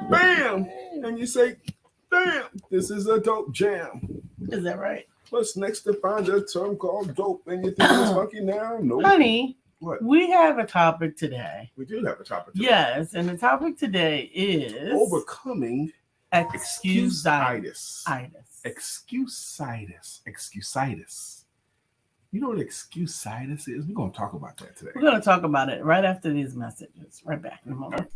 Bam! And you say, damn, this is a dope jam. Is that right? What's next to find a term called dope? And you think it's funky now? No. Honey, what? We have a topic today. We do have a topic today. Yes, and the topic today is overcoming excusitis. Excusitis. You know what excusitis is? We're going to talk about that today. We're going to talk about it right after these messages. Right back in a moment.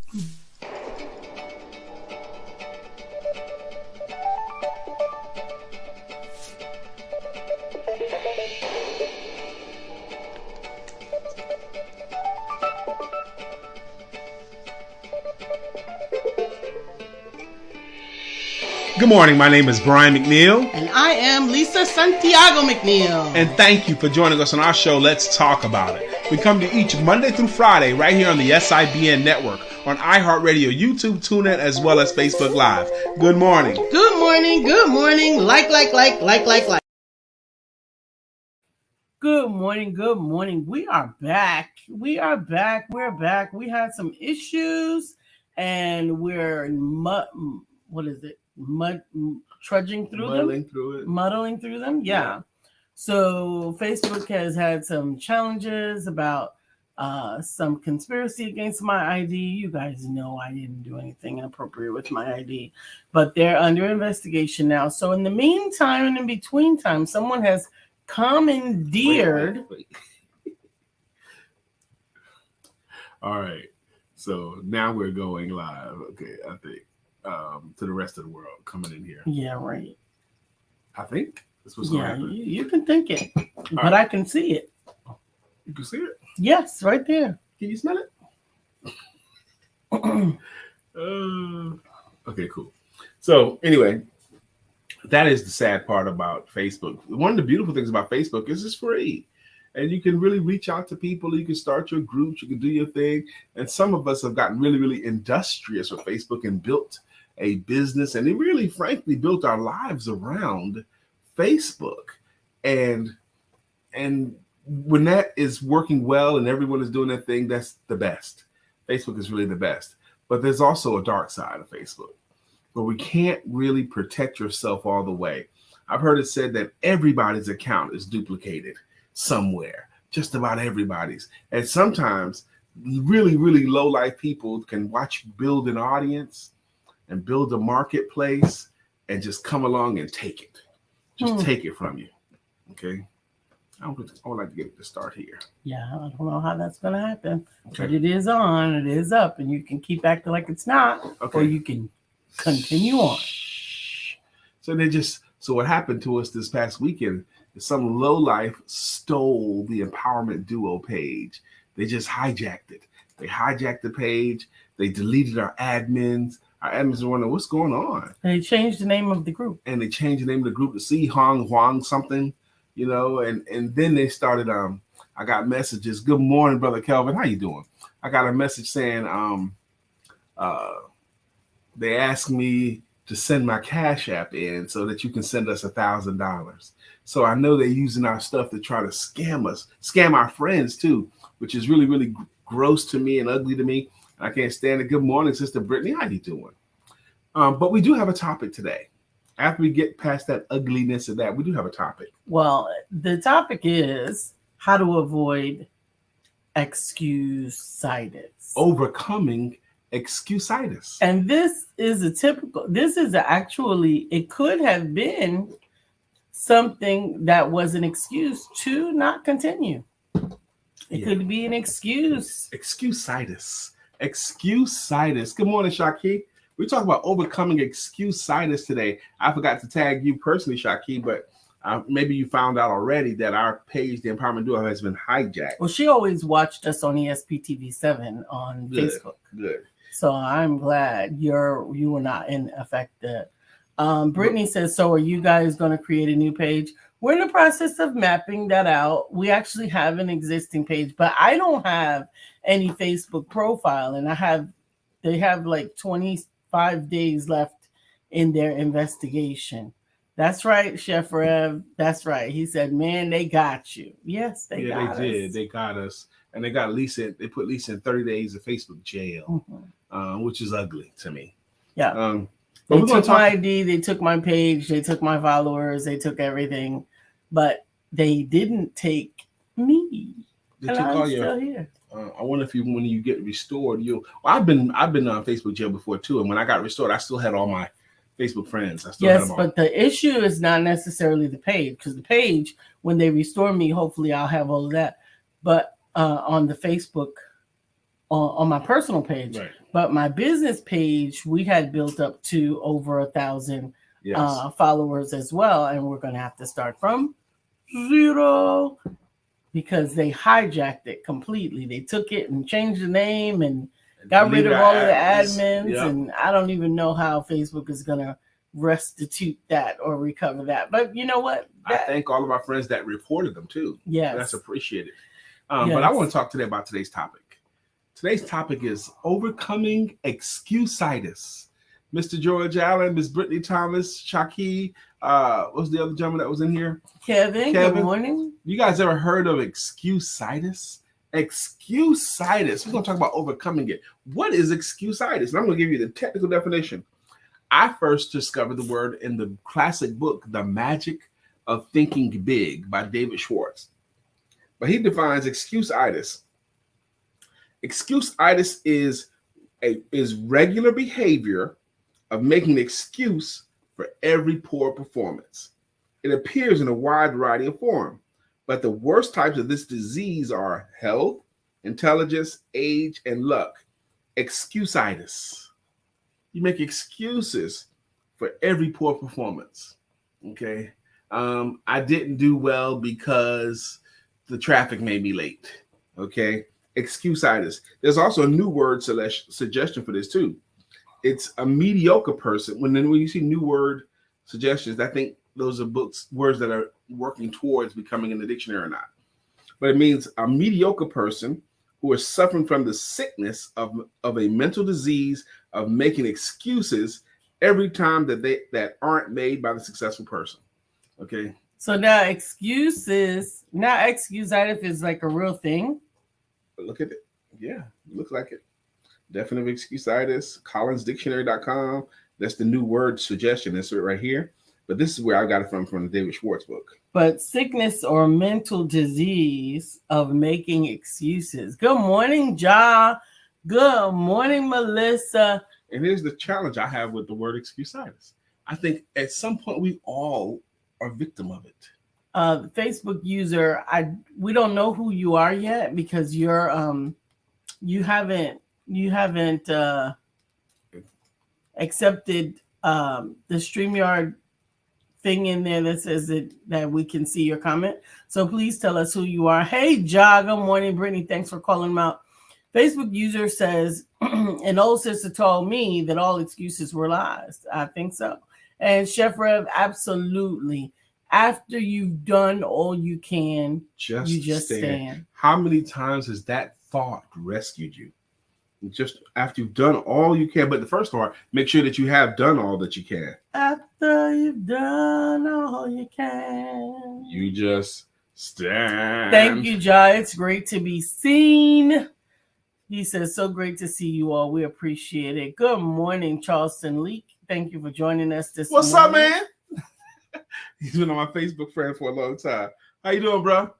Good morning. My name is Brian McNeill. And I am Lisa Santiago McNeill. And thank you for joining us on our show, Let's Talk About It. We come to you each Monday through Friday right here on the SIBN network, on iHeartRadio, YouTube, TuneIn, as well as Facebook Live. Good morning. Good morning. Good morning. Like. Good morning. Good morning. We are back. We're back. We had some issues and we're muddling through them. Yeah. So Facebook has had some challenges about some conspiracy against my ID. You guys know I didn't do anything inappropriate with my ID, but they're under investigation now. So in the meantime and in between time, someone has commandeered. Wait. All right. So now we're going live. Okay, I think. To the rest of the world coming in here. Yeah, right. I think that's what's going to happen. You can think it, but right. I can see it. You can see it? Yes, right there. Can you smell it? Okay, cool. So anyway, that is the sad part about Facebook. One of the beautiful things about Facebook is it's free. And you can really reach out to people. You can start your groups. You can do your thing. And some of us have gotten really, really industrious with Facebook and built a business. And it really, frankly, built our lives around Facebook. And when that is working well and everyone is doing their thing, that's the best. Facebook is really the best. But there's also a dark side of Facebook. But we can't really protect yourself all the way. I've heard it said that everybody's account is duplicated somewhere, just about everybody's. And sometimes really, really low-life people can watch you build an audience and build a marketplace and just come along and take it. Just take it from you. Okay? I would like to get it to start here. Yeah, I don't know how that's going to happen. Okay. But it is on, it is up, and you can keep acting like it's not, or you can continue on. So what happened to us this past weekend is some lowlife stole the Empowerment Duo page. They just hijacked it. They hijacked the page. They deleted our admins. Our admins are wondering what's going on. And they changed the name of the group. And they changed the name of the group to Si Hong Huang something, and then they started, I got messages. Good morning, Brother Kelvin. How you doing? I got a message saying they asked me to send my Cash App in so that you can send us $1,000. So I know they're using our stuff to try to scam us, scam our friends too, which is really, really gross to me and ugly to me. I can't stand it. Good morning, Sister Brittany. How you doing? But we do have a topic today. After we get past that ugliness of that, we do have a topic. Well, the topic is how to avoid excusitis. Overcoming excusitis. And this is it could have been something that was an excuse to not continue. It could be an excuse. Excusitis. Good morning, Shaki. We talk about overcoming excusitis today. I forgot to tag you personally, Shaki, but maybe you found out already that our page, the Empowerment Duo, has been hijacked. Well, she always watched us on ESPTV7 on Facebook. Good. So I'm glad you were not in effect there. Brittany says, so are you guys going to create a new page? We're in the process of mapping that out. We actually have an existing page, but I don't have any Facebook profile, and they have like 25 days left in their investigation. That's right, Chef Rev. That's right. He said, man, they got you. Yes, they got us. They did. They got us. and they got Lisa. They put Lisa in 30 days of Facebook jail, which is ugly to me. Yeah. But they we're going took to talk. My ID, they took my page, they took my followers, they took everything, but they didn't take me. They and took I'm all still here. I wonder if when you get restored, I've been on Facebook jail before too, and when I got restored, I still had all my Facebook friends. I still had them all. But the issue is not necessarily the page, because the page, when they restore me, hopefully I'll have all of that. But on the Facebook, on my personal page, right. But my business page, we had built up to over 1,000 followers as well, and we're going to have to start from 0. Because they hijacked it completely. They took it and changed the name and got rid of all of the admins. And I don't even know how Facebook is going to restitute that or recover that. But you know what? I thank all of our friends that reported them too. Yes. That's appreciated. But I want to talk today about today's topic. Today's topic is overcoming excuse-itis. Mr. George Allen, Miss Brittany Thomas, Shaki, what's the other gentleman that was in here? Kevin, good morning. You guys ever heard of excuse-itis? Excuse-itis. We're going to talk about overcoming it. What is excuse-itis? And I'm going to give you the technical definition. I first discovered the word in the classic book, The Magic of Thinking Big by David Schwartz. But he defines excuse-itis. Excuse-itis is regular behavior of making an excuse for every poor performance. It appears in a wide variety of forms, but the worst types of this disease are health, intelligence, age, and luck. Excuse-itis. You make excuses for every poor performance. Okay. I didn't do well because the traffic made me late. Okay. Excuse-itis. There's also a new word suggestion for this too. It's a mediocre person. When you see new word suggestions, I think those are words that are working towards becoming in the dictionary or not. But it means a mediocre person who is suffering from the sickness of a mental disease of making excuses every time that aren't made by the successful person. Okay. So now excuse-itis is like a real thing. Look at it. Yeah, it looks like it. Definitive of excuse-itis, collinsdictionary.com. That's the new word suggestion. That's it right here. But this is where I got it from the David Schwartz book. But sickness or mental disease of making excuses. Good morning, Ja. Good morning, Melissa. And here's the challenge I have with the word excuse-itis. I think at some point we all are victim of it. The Facebook user, we don't know who you are yet because you're you haven't accepted the StreamYard thing in there that says that we can see your comment. So please tell us who you are. Hey, Ja, good morning, Brittany. Thanks for calling them out. Facebook user says, an old sister told me that all excuses were lies. I think so. And Chef Rev, absolutely. After you've done all you can, you just stand. How many times has that thought rescued you? Just after you've done all you can. But the first part, make sure that you have done all that you can. After you've done all you can, you just stand. Thank you, Ja. It's great to be seen. He says, so great to see you all. We appreciate it. Good morning, Charleston Leak. Thank you for joining us this morning. What's up, man? He's been on my Facebook friend for a long time. How you doing, bro?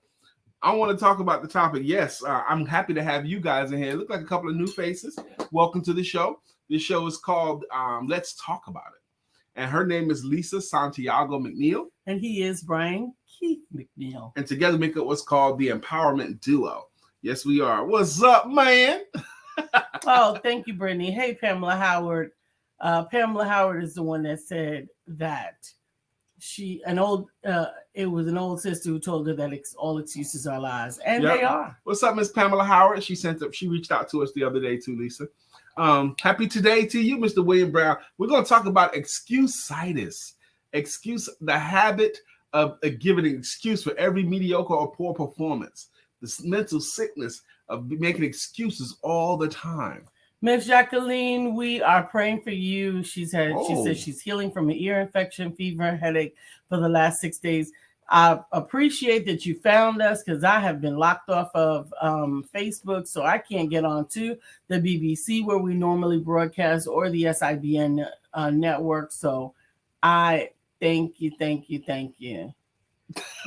I want to talk about the topic. Yes, I'm happy to have you guys in here. Look like a couple of new faces. Welcome to the show. This show is called Let's Talk About It. And her name is Lisa Santiago McNeill. And he is Brian Keith McNeill. And together make up what's called the Empowerment Duo. Yes, we are. What's up, man? Oh, thank you, Brittany. Hey, Pamela Howard. Pamela Howard is the one that said that it was an old sister who told her that all excuses are lies, and they are. What's up, Miss Pamela Howard? She reached out to us the other day too, Lisa. Happy today to you, Mr. William Brown. We're going to talk about excuse-itis. The habit of giving an excuse for every mediocre or poor performance. This mental sickness of making excuses all the time. Miss Jacqueline, we are praying for you. She says she's healing from an ear infection, fever, headache for the last 6 days. I appreciate that you found us because I have been locked off of Facebook, so I can't get on to the BBC where we normally broadcast or the SIBN network. So I thank you.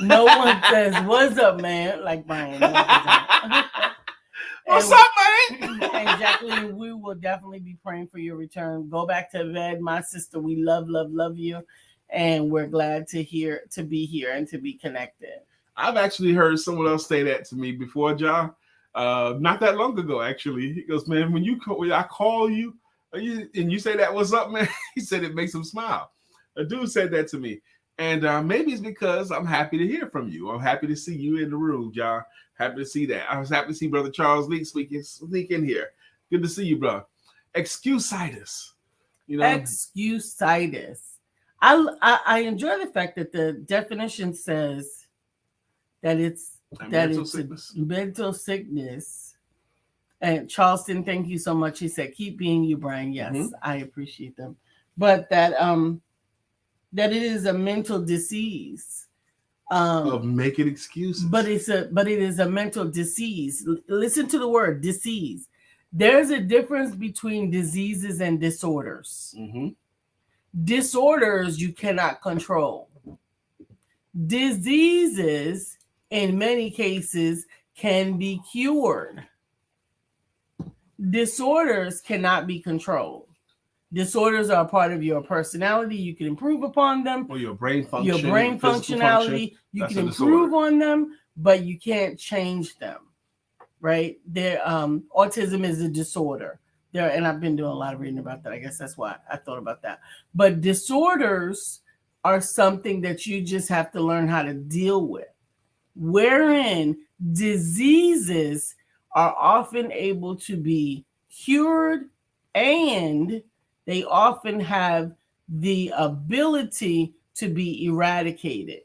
No one says, "What's up, man?" Like Brian. What's up, man? And Jacqueline, we will definitely be praying for your return. Go back to bed, my sister. We love you. And we're glad to be here and to be connected. I've actually heard someone else say that to me before, John. Not that long ago, actually. He goes, man, when I call you, and you say that, what's up, man? He said it makes him smile. A dude said that to me. And maybe it's because I'm happy to hear from you. I'm happy to see you in the room, John. Happy to see that. I was happy to see Brother Charles Lee sneak in here. Good to see you, bro. Excuse-itis. Excuse-itis. I enjoy the fact that the definition says that it's mental sickness. And Charleston, thank you so much. He said, "Keep being you, Brian." Yes, I appreciate them. But that it is a mental disease. Of making excuses. But it is a mental disease. Listen to the word disease. There's a difference between diseases and disorders. Mm-hmm. Disorders you cannot control. Diseases, in many cases, can be cured. Disorders cannot be controlled. Disorders are a part of your personality. You can improve upon them. Or your brain function. Your brain functionality. You can improve on them, but you can't change them. Right? Autism is a disorder. And I've been doing a lot of reading about that. I guess that's why I thought about that. But disorders are something that you just have to learn how to deal with. Wherein diseases are often able to be cured, and they often have the ability to be eradicated.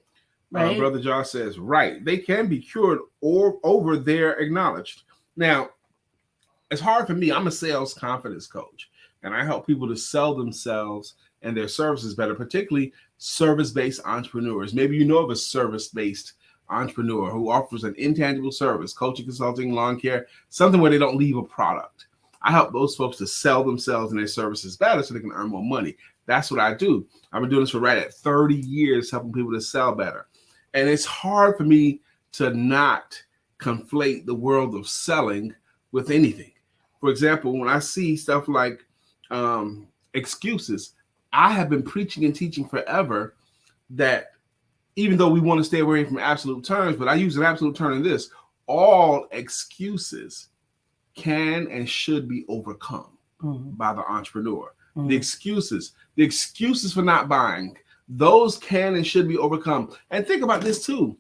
Right? Brother John says, right. They can be cured or over there acknowledged. Now, it's hard for me. I'm a sales confidence coach, and I help people to sell themselves and their services better, particularly service-based entrepreneurs. Maybe you know of a service-based entrepreneur who offers an intangible service, coaching, consulting, lawn care, something where they don't leave a product. I help those folks to sell themselves and their services better so they can earn more money. That's what I do. I've been doing this for right at 30 years, helping people to sell better. And it's hard for me to not conflate the world of selling with anything. For example, when I see stuff like excuses, I have been preaching and teaching forever that even though we want to stay away from absolute terms, but I use an absolute term in this, all excuses can and should be overcome by the entrepreneur. The excuses for not buying, those can and should be overcome. And think about this too.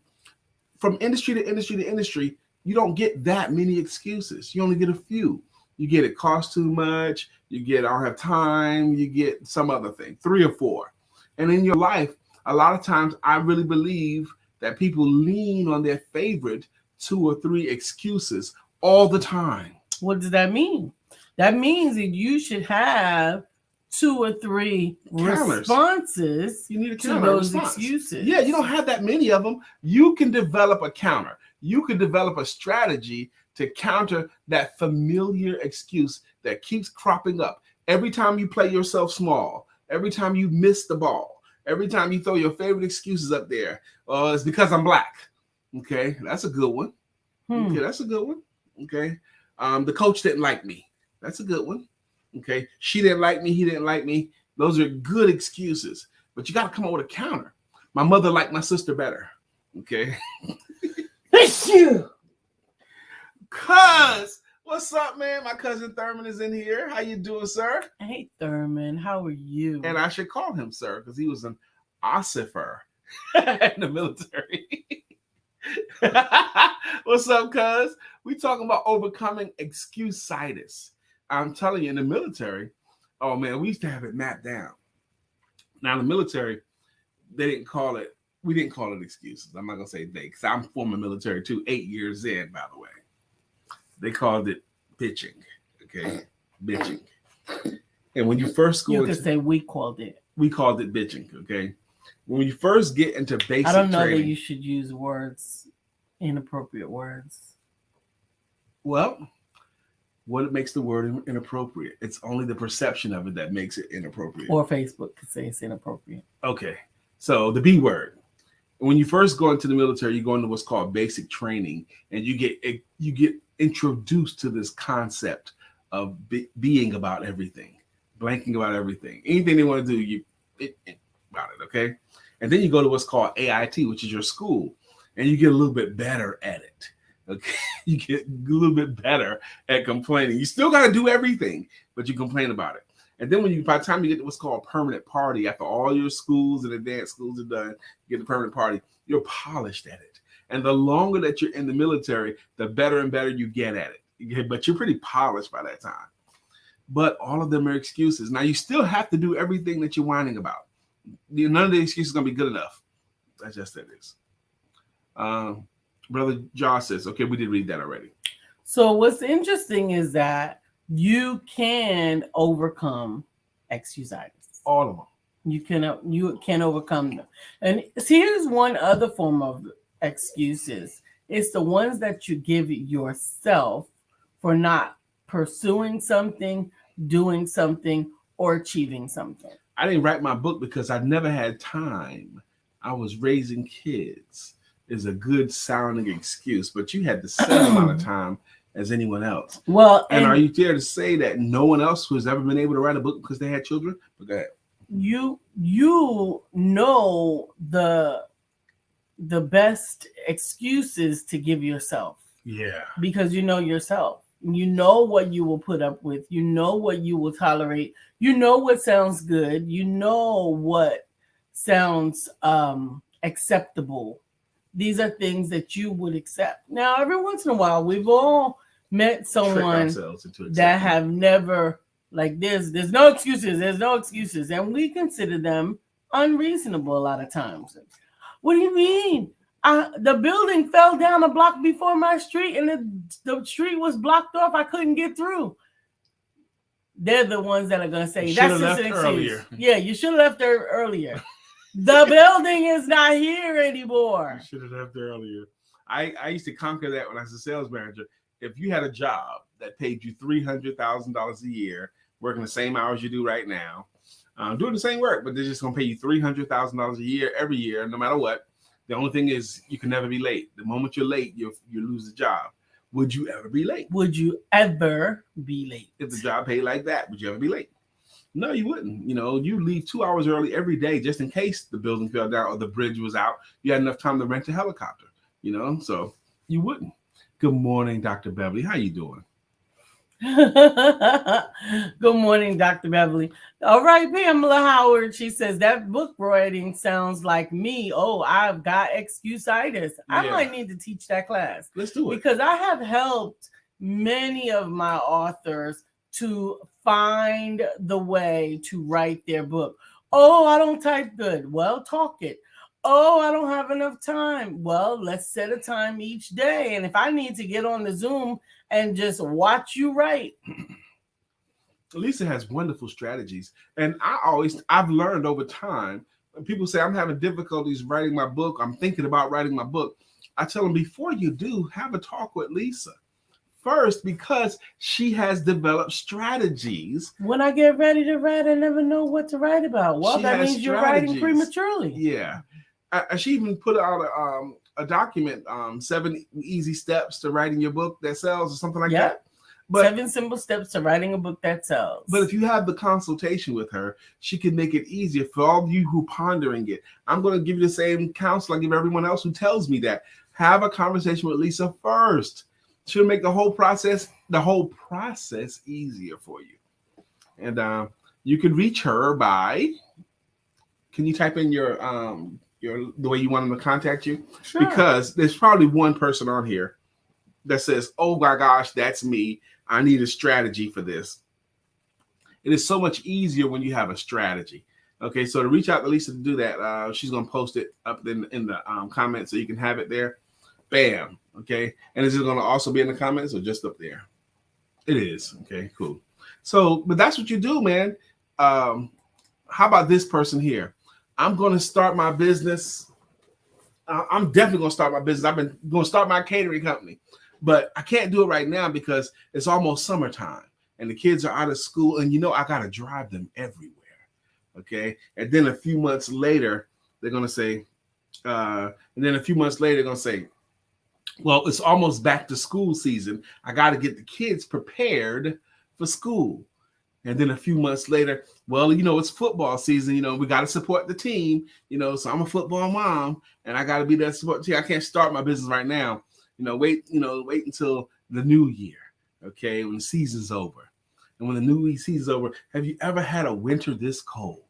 From industry to industry to industry, you don't get that many excuses. You only get a few. You get it costs too much. You get I don't have time. You get some other thing, 3 or 4. And in your life, a lot of times I really believe that people lean on their favorite 2 or 3 excuses all the time. What does that mean? That means that you should have 2 or 3 responses you need a to those excuses. Yeah, you don't have that many of them. You can develop a counter. You can develop a strategy to counter that familiar excuse that keeps cropping up. Every time you play yourself small, every time you miss the ball, every time you throw your favorite excuses up there, it's because I'm black. Okay, that's a good one. Okay, that's a good one. Okay, the coach didn't like me. That's a good one. Okay, she didn't like me. He didn't like me. Those are good excuses, but you got to come up with a counter. My mother liked my sister better. Okay. Thank you. Cuz, what's up, man? My cousin Thurman is in here. How you doing, sir? Hey, Thurman. How are you? And I should call him sir because he was an ossifer in the military. What's up, cuz? We talking about overcoming excuse-itis. I'm telling you, in the military, oh man, we used to have it mapped down. Now, in the military, we didn't call it excuses. I'm not gonna say they, because I'm former military too, 8 years in, by the way. They called it bitching. Okay, bitching. And when you first go, you could say we called it bitching. Okay, When you first get into basic I don't know training, that you should use words, inappropriate words. well, what makes the word inappropriate? It's only the perception of it that makes it inappropriate. Or Facebook could say it's inappropriate. Okay. So the B word. When you first go into the military, you go into what's called basic training, and you get introduced to this concept of being about everything, blanking about everything. Anything they want to do, you about it, okay? And then you go to what's called AIT, which is your school, and you get a little bit better at it. Okay, you get a little bit better at complaining. You still got to do everything, but you complain about it. And then by the time you get to what's called permanent party, after all your schools and advanced schools are done, you get the permanent party, you're polished at it. And the longer that you're in the military, the better and better you get at it. But you're pretty polished by that time. But all of them are excuses. Now, you still have to do everything that you're whining about. None of the excuses are going to be good enough. That's just that it is. Brother Josh says, okay, we did read that already. So what's interesting is that you can overcome excusitis. All of them. You can overcome them. And here's one other form of excuses. It's the ones that you give yourself for not pursuing something, doing something, or achieving something. I didn't write my book because I never had time. I was raising kids. Is a good sounding excuse, but you had the same amount of time as anyone else. Well, and are you there to say that no one else who's ever been able to write a book because they had children? But go ahead. You know the best excuses to give yourself. Yeah. Because you know yourself. You know what you will put up with. You know what you will tolerate. You know what sounds good. You know what sounds acceptable. These are things that you would accept. Now, every once in a while, we've all met someone that have never, like, there's no excuses. There's no excuses. And we consider them unreasonable a lot of times. What do you mean? The building fell down a block before my street and the street was blocked off. I couldn't get through. They're the ones that are going to say, that's just an excuse. Earlier. Yeah, you should have left there earlier. The building is not here anymore. You should have left earlier. I used to conquer that when I was a sales manager. If you had a job that paid you $300,000 a year, working the same hours you do right now, doing the same work, but they're just going to pay you $300,000 a year every year, no matter what. The only thing is you can never be late. The moment you're late, you lose the job. Would you ever be late? Would you ever be late? If the job paid like that, would you ever be late? No, you wouldn't. You know, you leave 2 hours early every day just in case the building fell down or the bridge was out. You had enough time to rent a helicopter, you know, so you wouldn't. Good morning, Dr. Beverly. How you doing? Good morning, Dr. Beverly. All right, Pamela Howard. She says that book writing sounds like me. Oh, I've got excusitis. Yeah. I might need to teach that class. Let's do it. Because I have helped many of my authors to find the way to write their book. Oh, I don't type good. Well, talk it. Oh, I don't have enough time. Well, let's set a time each day. And if I need to get on the Zoom and just watch you write. Lisa has wonderful strategies. And I've learned over time, when people say I'm having difficulties writing my book, I'm thinking about writing my book, I tell them before you do, have a talk with Lisa. First, because she has developed strategies. When I get ready to write, I never know what to write about. Well, that means you're writing prematurely. Yeah. She even put out a document, 7 easy steps to writing your book that sells or something like that. But 7 simple steps to writing a book that sells. But if you have the consultation with her, she can make it easier for all of you who pondering it. I'm going to give you the same counsel I give everyone else who tells me that. Have a conversation with Lisa first. She'll make the whole process easier for you. And you can reach her by, can you type in your the way you want them to contact you? Sure. Because there's probably one person on here that says, oh my gosh, that's me. I need a strategy for this. It is so much easier when you have a strategy. Okay, so to reach out to Lisa to do that, she's going to post it up in the comments so you can have it there. Bam. Okay. And is it going to also be in the comments or just up there? It is. Okay, cool. So, but that's what you do, man. How about this person here? I'm going to start my business. I'm definitely going to start my business. I've been going to start my catering company, but I can't do it right now because it's almost summertime and the kids are out of school. And, I got to drive them everywhere. Okay. And then a few months later, they're going to say, well, it's almost back to school season. I got to get the kids prepared for school. And then a few months later, well, it's football season. We got to support the team, so I'm a football mom and I got to be there to support the team. I can't start my business right now. Wait until the new year. Okay. When the season's over. And when the new season's over, have you ever had a winter this cold?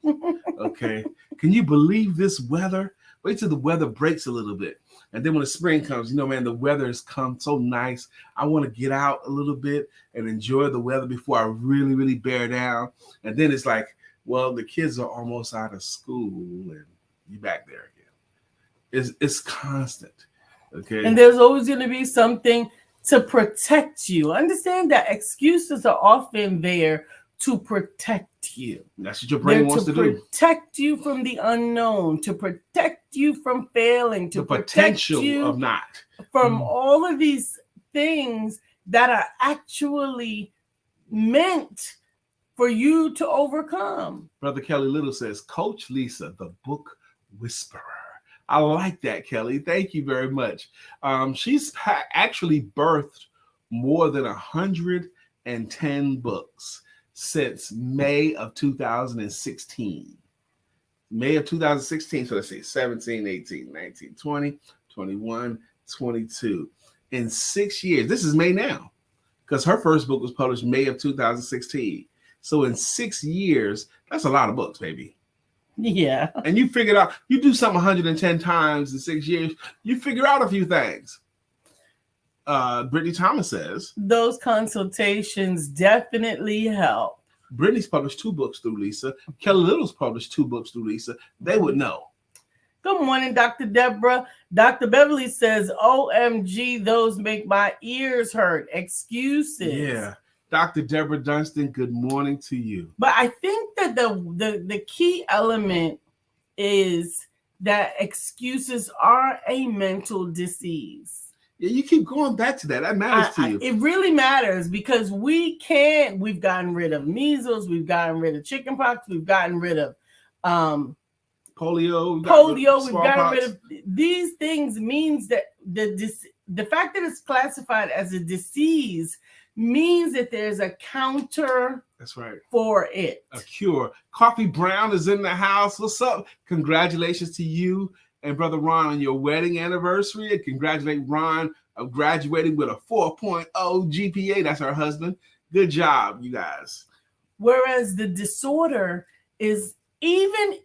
Okay. Can you believe this weather? Wait till the weather breaks a little bit. And then when the spring comes, man, the weather has come so nice. I want to get out a little bit and enjoy the weather before I really, really bear down. And then it's like, well, the kids are almost out of school and you're back there again. It's constant. Okay. And there's always going to be something to protect you. Understand that excuses are often there to protect you. That's what your brain wants to do. To protect you from the unknown, to protect you from failing, to the protect potential you of not. From all of these things that are actually meant for you to overcome. Brother Kelly Little says, Coach Lisa, the book whisperer. I like that, Kelly. Thank you very much. She's actually birthed more than 110 books since May of 2016. May of 2016. So let's see, 17, 18, 19, 20, 21, 22. In 6 years, this is May now, because her first book was published May of 2016. So in 6 years, that's a lot of books, baby. Yeah. And you figured out, you do something 110 times in 6 years, you figure out a few things. Brittany Thomas says, those consultations definitely help. Brittany's published 2 books through Lisa. Kelly Little's published 2 books through Lisa. They would know. Good morning, Dr. Deborah. Dr. Beverly says, OMG, those make my ears hurt. Excuses. Yeah. Dr. Deborah Dunstan, good morning to you. But I think that the key element is that excuses are a mental disease. Yeah, you keep going back to that. That matters to you. It really matters because we've gotten rid of measles, we've gotten rid of chickenpox, we've gotten rid of polio, we've gotten rid of these things. Means that the fact that it's classified as a disease means that there's a counter. That's right. For it. A cure. Coffee Brown is in the house. What's up? Congratulations to you and Brother Ron on your wedding anniversary. And congratulate Ron of graduating with a 4.0 GPA. That's her husband. Good job, you guys. Whereas the disorder is even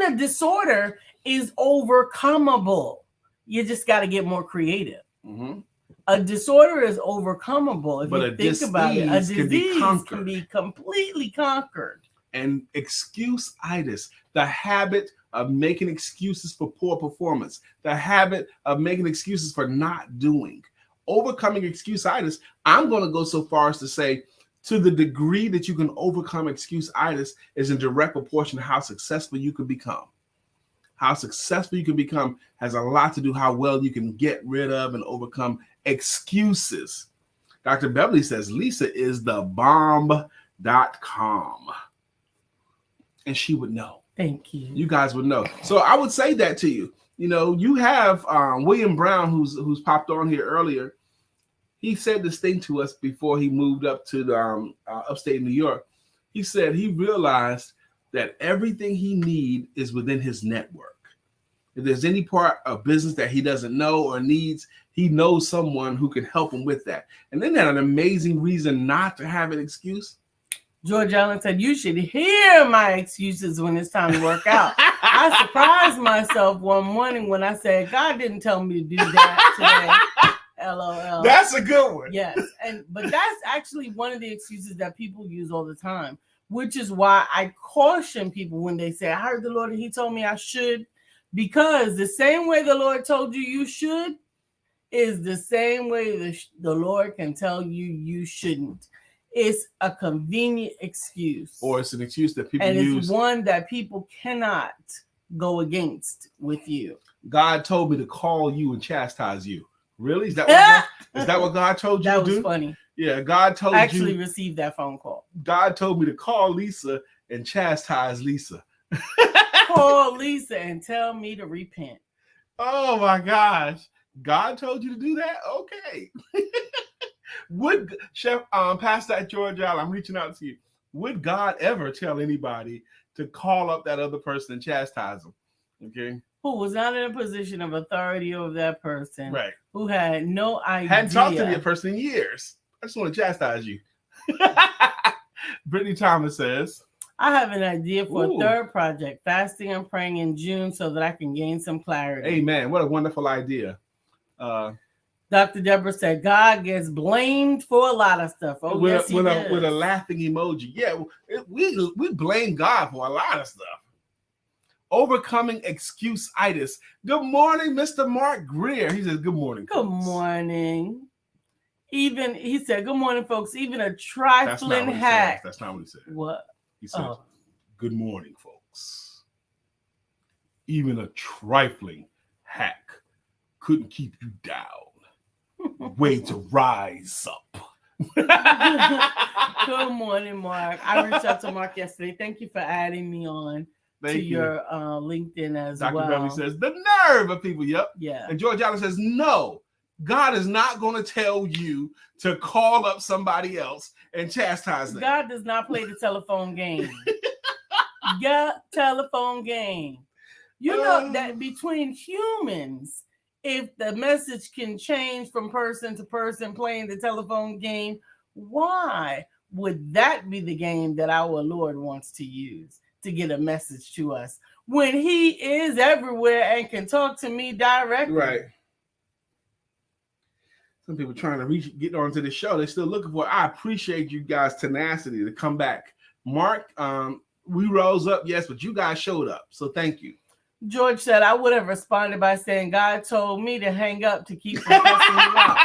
a disorder is overcomable. You just got to get more creative. Mm-hmm. A disorder is overcomable. If you think about it, a disease can be completely conquered. And excuse-itis, the habit of making excuses for poor performance, the habit of making excuses for not doing, overcoming excuse-itis. I'm going to go so far as to say, to the degree that you can overcome excuse-itis is in direct proportion to how successful you can become. How successful you can become has a lot to do how well you can get rid of and overcome excuses. Dr. Beverly says Lisa is the bomb.com. And she would know. Thank you. You guys would know. So I would say that to you. You have William Brown, who's popped on here earlier. He said this thing to us before he moved up to the upstate New York. He said he realized that everything he needs is within his network. If there's any part of business that he doesn't know or needs, he knows someone who can help him with that. And then that an amazing reason not to have an excuse. George Allen said, you should hear my excuses when it's time to work out. I surprised myself one morning when I said, God didn't tell me to do that today. LOL. That's a good one. Yes. But that's actually one of the excuses that people use all the time, which is why I caution people when they say, I heard the Lord and he told me I should. Because the same way the Lord told you should is the same way the Lord can tell you shouldn't. It's a convenient excuse. Or it's an excuse that people use. And use. it's one that people cannot go against with you. God told me to call you and chastise you. Really? Is that what God told you that to do? That was funny. Yeah, God told you. I actually received that phone call. God told me to call Lisa and chastise Lisa. Call Lisa and tell me to repent. Oh my gosh. God told you to do that? Okay. Would Chef Pastor at Georgia, I'm reaching out to you. Would God ever tell anybody to call up that other person and chastise them? Okay. Who was not in a position of authority over that person. Right. Who had no idea. Hadn't talked to the person in years. I just want to chastise you. Brittany Thomas says, I have an idea for a third project, fasting and praying in June so that I can gain some clarity. Amen. What a wonderful idea. Dr. Deborah said, God gets blamed for a lot of stuff. Oh, yes, he does. With a laughing emoji. Yeah, we blame God for a lot of stuff. Overcoming excuse-itis. Good morning, Mr. Mark Greer. He says, good morning. Good morning. He said, good morning, folks. Even a trifling hack. That's not what he said. What? He said, good morning, folks. Even a trifling hack couldn't keep you down. Way to rise up. Good morning, Mark. I reached out to Mark yesterday. Thank you for adding me on your LinkedIn as Dr. well. Dr. Beverly says, the nerve of people. Yep. Yeah. And George Allen says, no, God is not going to tell you to call up somebody else and chastise them. God does not play the telephone game. Telephone game. You know that between humans, if the message can change from person to person playing the telephone game, why would that be the game that our Lord wants to use to get a message to us when he is everywhere and can talk to me directly? Right. Some people trying to get onto the show. They're still looking for it. I appreciate you guys' tenacity to come back. Mark, we rose up, yes, but you guys showed up. So thank you. George said, I would have responded by saying, God told me to hang up to keep from cussing you out.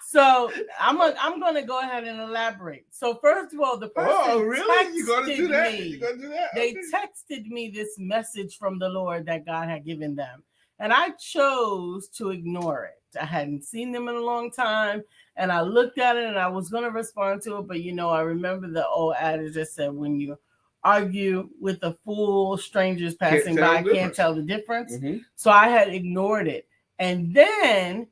So I'm going to go ahead and elaborate. So first of all, the person really? You're going to do that? They texted me this message from the Lord that God had given them. And I chose to ignore it. I hadn't seen them in a long time. And I looked at it and I was going to respond to it. But, I remember the old adage that said, when you argue with a fool, strangers passing by, can't tell the difference. Mm-hmm. So I had ignored it. And then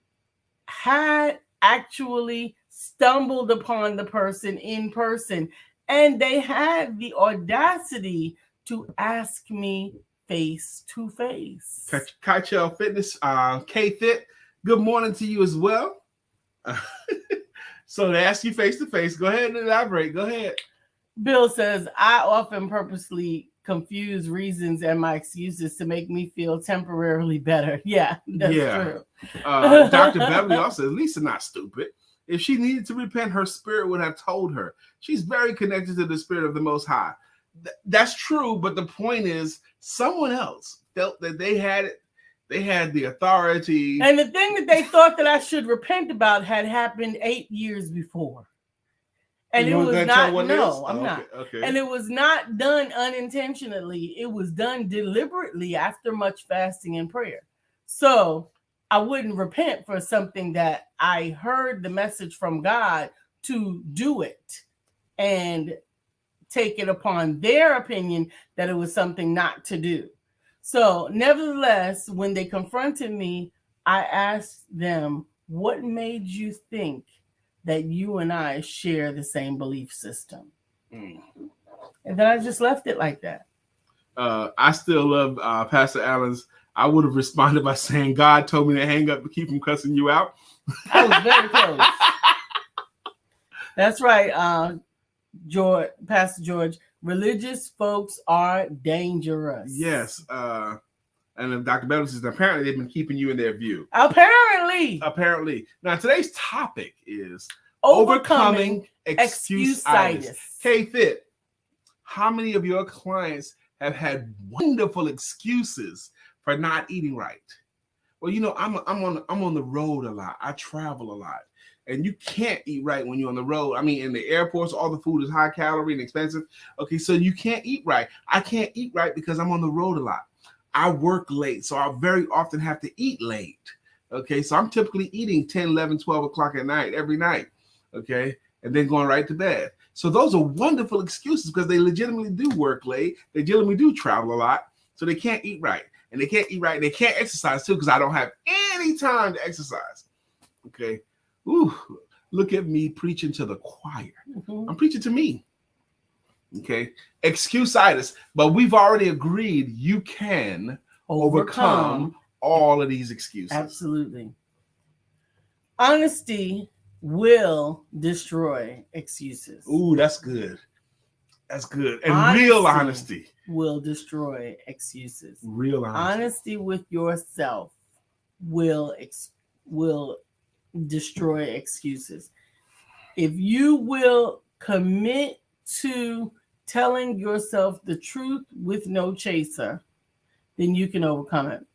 had actually stumbled upon the person in person. And they had the audacity to ask me face to face. Kychel Fitness, K-Fit, good morning to you as well. So they ask you face to face. Go ahead and elaborate. Go ahead. Bill says, I often purposely confuse reasons and my excuses to make me feel temporarily better. Yeah, that's true. Dr. Beverly also says, Lisa not stupid. If she needed to repent, her spirit would have told her. She's very connected to the spirit of the Most High. That's true, but the point is someone else felt that they had it. They had the authority. And the thing that they thought that I should repent about had happened 8 years before. And it was not, I'm not. Okay. And it was not done unintentionally. It was done deliberately after much fasting and prayer. So I wouldn't repent for something that I heard the message from God to do it and take it upon their opinion that it was something not to do. So nevertheless, when they confronted me, I asked them, what made you think that you and I share the same belief system? And then I just left it like that. I still love Pastor Allen's. I would have responded by saying, God told me to hang up to keep from cussing you out. I was very close. That's right, Pastor George. Religious folks are dangerous. Yes. And Dr. Beverly says, apparently they've been keeping you in their view. Apparently. Now, today's topic is overcoming excuse-itis. K-Fit, how many of your clients have had wonderful excuses for not eating right? Well, I'm on the road a lot. I travel a lot. And you can't eat right when you're on the road. I mean, in the airports, all the food is high calorie and expensive. Okay, so you can't eat right. I can't eat right because I'm on the road a lot. I work late, so I very often have to eat late. Okay, so I'm typically eating 10, 11, 12 o'clock at night, every night. Okay, and then going right to bed. So those are wonderful excuses because they legitimately do work late. They legitimately do travel a lot, so they can't eat right. And they can't eat right. And they can't exercise too because I don't have any time to exercise. Okay, ooh, look at me preaching to the choir. Mm-hmm. I'm preaching to me. Okay, excuse-itis. But we've already agreed you can overcome all of these excuses. Absolutely. Honesty will destroy excuses. Ooh, that's good. That's good. And real honesty will destroy excuses. Real honesty with yourself will destroy excuses. If you will commit to telling yourself the truth with no chaser, then you can overcome it.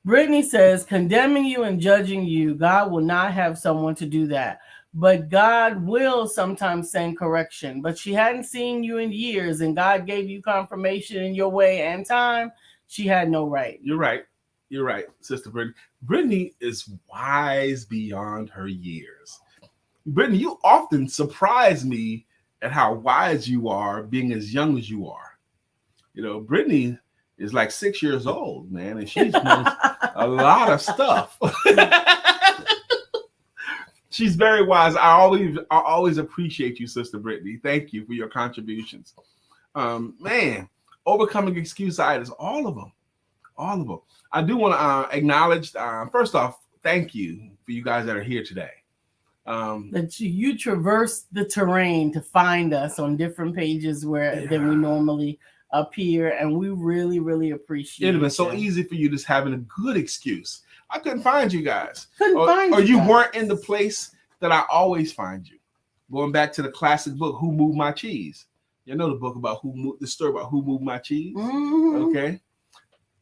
Brittany says, condemning you and judging you, God will not have someone to do that. But God will sometimes send correction. But she hadn't seen you in years, and God gave you confirmation in your way and time. She had no right. You're right. You're right, Sister Brittany. Brittany is wise beyond her years. Brittany, you often surprise me at how wise you are being as young as you are. You know, Brittany is like 6 years old, man, and she knows a lot of stuff. She's very wise. I always appreciate you, Sister Brittany. Thank you for your contributions. Man, overcoming excuse-itis, all of them. I do want to acknowledge, first off, thank you for you guys that are here today. That you traverse the terrain to find us on different pages than we normally appear, and we really, really appreciate it. It'd have been so easy for you just having a good excuse. I couldn't find you guys. Or you weren't in the place that I always find you. Going back to the classic book, Who Moved My Cheese? You know the book about the story about who moved my cheese? Mm-hmm. Okay.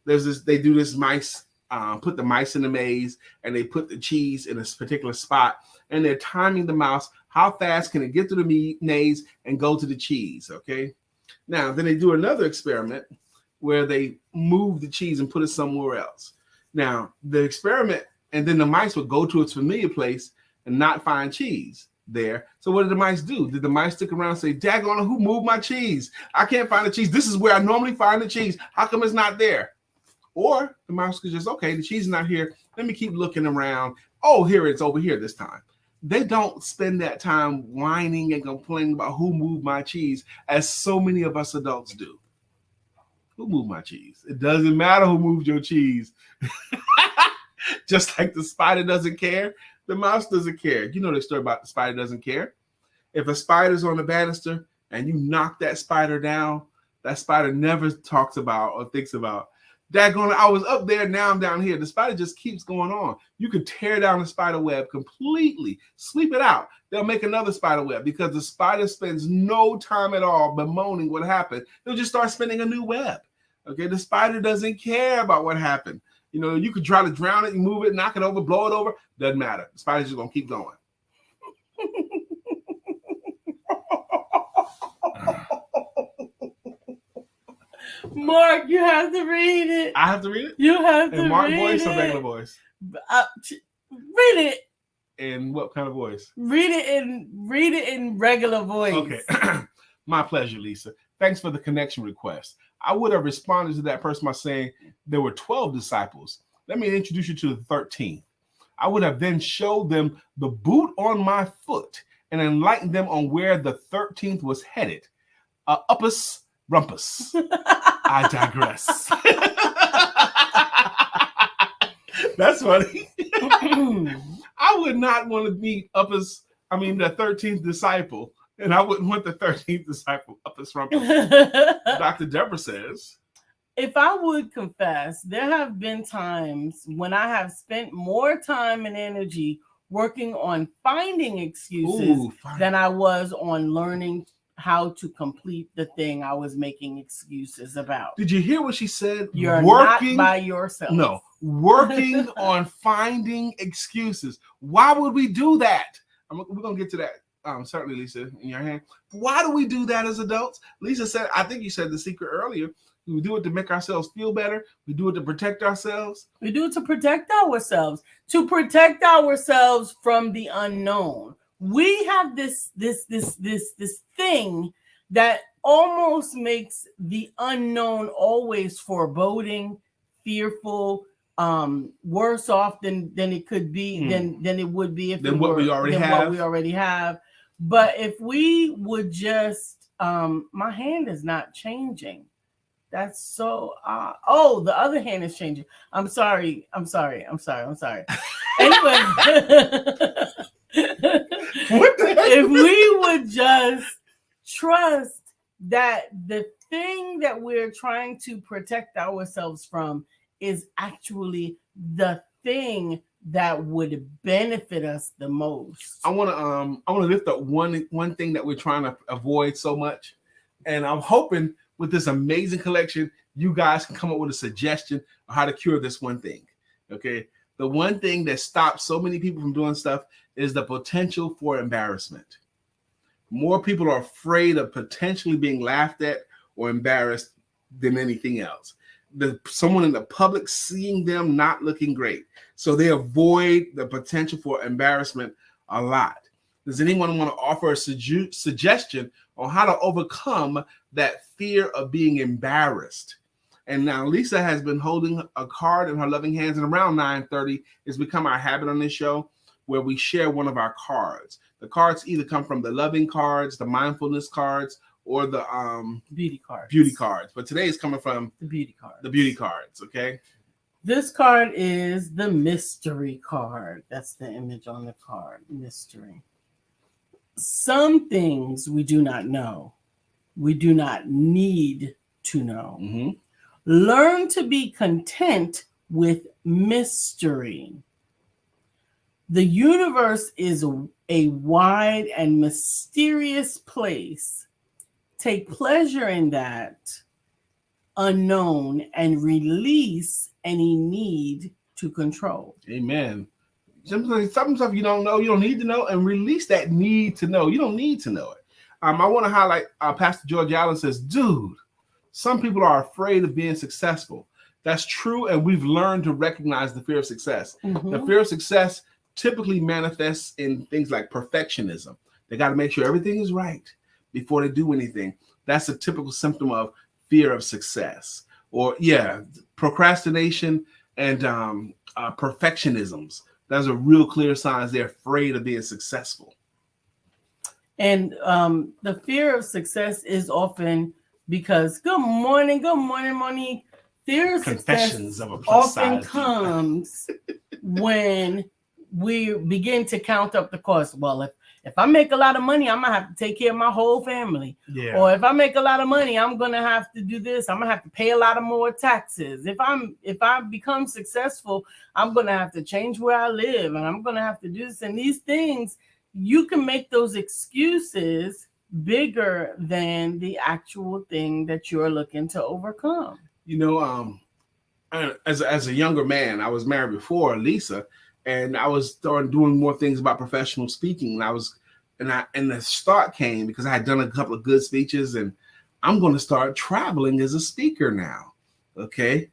They do this mice, put the mice in the maze, and they put the cheese in a particular spot, and they're timing the mouse. How fast can it get through the maze and go to the cheese? Okay. Now, then they do another experiment where they move the cheese and put it somewhere else. Now, the experiment, and then the mice would go to its familiar place and not find cheese there. So what did the mice do? Did the mice stick around and say, daggone, who moved my cheese? I can't find the cheese. This is where I normally find the cheese. How come it's not there? Or the mouse could just, okay, the cheese is not here. Let me keep looking around. Oh, here it's over here this time. They don't spend that time whining and complaining about who moved my cheese, as so many of us adults do. Who moved my cheese? It doesn't matter who moved your cheese. Just like the spider doesn't care, the mouse doesn't care. You know the story about the spider doesn't care. If a spider's on the banister and you knock that spider down, that spider never talks about or thinks about, daggone, I was up there, now I'm down here. The spider just keeps going on. You could tear down the spider web completely, sweep it out. They'll make another spider web because the spider spends no time at all bemoaning what happened. They'll just start spinning a new web. Okay, the spider doesn't care about what happened. You know, you could try to drown it, you move it, knock it over, blow it over. Doesn't matter. The spider's just going to keep going. Mark, you have to read it. I have to read it? You have to read it. In Mark voice or regular voice? Read it. In what kind of voice? Read it in regular voice. Okay. My pleasure, Lisa. Thanks for the connection request. I would have responded to that person by saying there were 12 disciples. Let me introduce you to the 13th. I would have then showed them the boot on my foot and enlightened them on where the 13th was headed. Uppus rumpus. I digress. That's funny. I would not want to meet the 13th disciple, and I wouldn't want the 13th disciple Uppus rumpus. Dr. Deborah says, if I would confess, there have been times when I have spent more time and energy working on finding excuses than I was on learning how to complete the thing I was making excuses about. Did you hear what she said? You're not by yourself. No, working on finding excuses. Why would we do that? We're going to get to that certainly, Lisa, in your hand. Why do we do that as adults? Lisa said, I think you said the secret earlier. We do it to make ourselves feel better. We do it to protect ourselves. We do it to protect ourselves, from the unknown. We have this thing that almost makes the unknown always foreboding, fearful, worse off than it could be, than it would be if what we already have. But if we would just, my hand is not changing. That's so the other hand is changing. I'm sorry. Anyway. If we would just trust that the thing that we're trying to protect ourselves from is actually the thing that would benefit us the most. I want to lift up one thing that we're trying to avoid so much, and I'm hoping with this amazing collection, you guys can come up with a suggestion of how to cure this one thing. Okay, the one thing that stops so many people from doing stuff is the potential for embarrassment. More people are afraid of potentially being laughed at or embarrassed than anything else. Someone in the public seeing them not looking great. So they avoid the potential for embarrassment a lot. Does anyone want to offer a suggestion on how to overcome that fear of being embarrassed? And now Lisa has been holding a card in her loving hands, and around 9:30 it's become our habit on this show where we share one of our cards. The cards either come from the loving cards, the mindfulness cards, or the beauty cards. But today it's coming from the beauty cards. The beauty cards, okay? This card is the mystery card. That's the image on the card, mystery. Some things we do not know. We do not need to know. Mm-hmm. Learn to be content with mystery. The universe is a wide and mysterious place. Take pleasure in that unknown and release any need to control. Amen. Some stuff you don't know, you don't need to know, and release that need to know. You don't need to know it. I want to highlight Pastor George Allen says, dude, some people are afraid of being successful. That's true, and we've learned to recognize the fear of success. Mm-hmm. The fear of success typically manifests in things like perfectionism. They got to make sure everything is right before they do anything. That's a typical symptom of fear of success. Or, procrastination and perfectionisms. Those are real clear signs they're afraid of being successful. And the fear of success is often because, good morning, Monique. Fear of success often comes when we begin to count up the cost. Well, if I make a lot of money, I'm going to have to take care of my whole family. Yeah. Or if I make a lot of money, I'm going to have to do this. I'm going to have to pay a lot of more taxes. If I become successful, I'm going to have to change where I live, and I'm going to have to do this. And these things, you can make those excuses bigger than the actual thing that you're looking to overcome. You know, as a younger man, I was married before Lisa, and I was starting doing more things about professional speaking. And the start came because I had done a couple of good speeches, and I'm going to start traveling as a speaker now. Okay.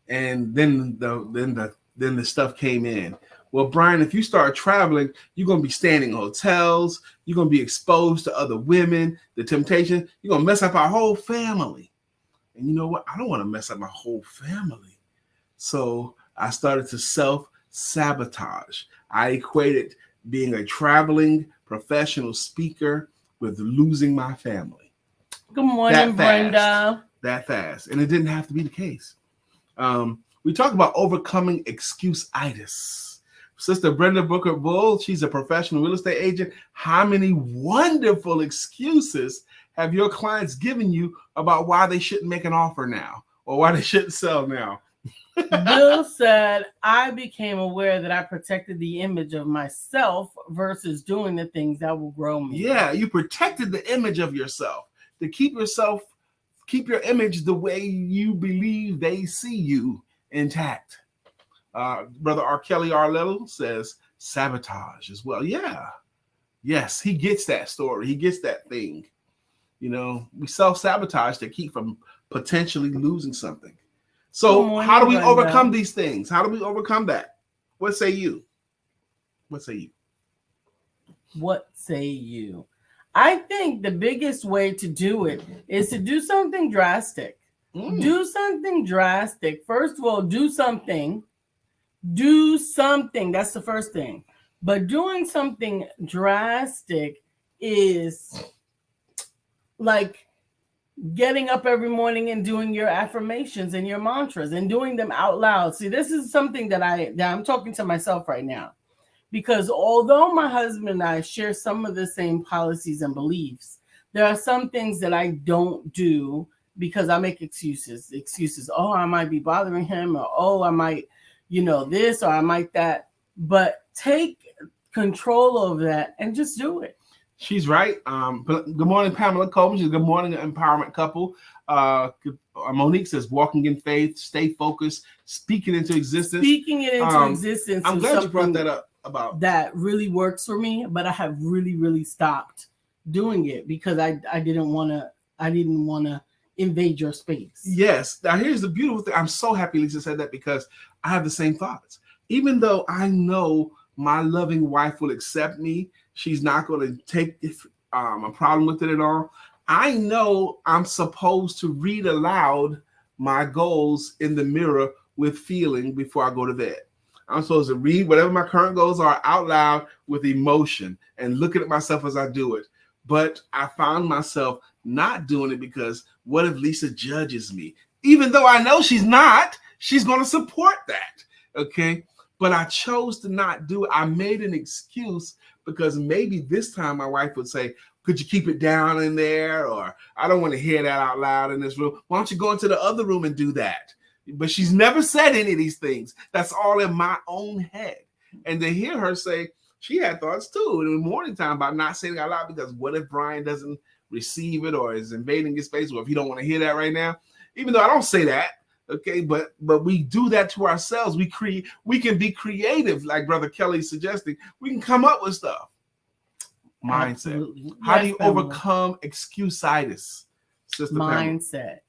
And then the stuff came in. Well, Brian, if you start traveling, you're going to be staying in hotels. You're going to be exposed to other women, the temptation. You're going to mess up our whole family. And you know what? I don't want to mess up my whole family. So I started to self-sabotage. I equated being a traveling professional speaker with losing my family. Good morning, Brenda. That fast. And it didn't have to be the case. We talk about overcoming excuse-itis. Sister Brenda Booker Bull, she's a professional real estate agent. How many wonderful excuses have your clients given you about why they shouldn't make an offer now or why they shouldn't sell now? Bill said, I became aware that I protected the image of myself versus doing the things that will grow me. Yeah, you protected the image of yourself to keep your image the way you believe they see you intact. Brother R. Kelly Arlello says sabotage as well. Yeah. Yes, he gets that story. He gets that thing. You know, we self-sabotage to keep from potentially losing something. So how do we overcome these things? How do we overcome that? What say you? What say you? What say you? I think the biggest way to do it is to do something drastic. Do something drastic. First of all, do something. Do something. That's the first thing. But doing something drastic is like getting up every morning and doing your affirmations and your mantras and doing them out loud. See, this is something that I'm talking to myself right now. Because although my husband and I share some of the same policies and beliefs, there are some things that I don't do because I make excuses. Oh, I might be bothering him, or oh, I might, this, or I might that. But take control over that and just do it. She's right. Good morning, Pamela Coleman. She's good morning, empowerment couple. Monique says, walking in faith, stay focused, speaking into existence. Speaking it into existence. I'm glad you brought that up. About that really works for me, but I have really stopped doing it because I didn't want to invade your space. Yes. Now here's the beautiful thing. I'm so happy Lisa said that because I have the same thoughts. Even though I know my loving wife will accept me, she's not going to take a problem with it at all. I know I'm supposed to read aloud my goals in the mirror with feeling before I go to bed. I'm supposed to read whatever my current goals are out loud with emotion and looking at myself as I do it. But I found myself not doing it because what if Lisa judges me? Even though I know she's not, she's going to support that. Okay. But I chose to not do it. I made an excuse because maybe this time my wife would say, could you keep it down in there? Or I don't want to hear that out loud in this room. Why don't you go into the other room and do that? But she's never said any of these things. That's all in my own head. And to hear her say, she had thoughts too in the morning time about not saying it out loud because what if Brian doesn't receive it or is invading his space, or if you don't want to hear that right now? Even though I don't say that, okay, but we do that to ourselves. We can be creative, like Brother Kelly's suggesting. We can come up with stuff. Mindset. Absolutely. How do you overcome excuse-itis, Sister Mindset.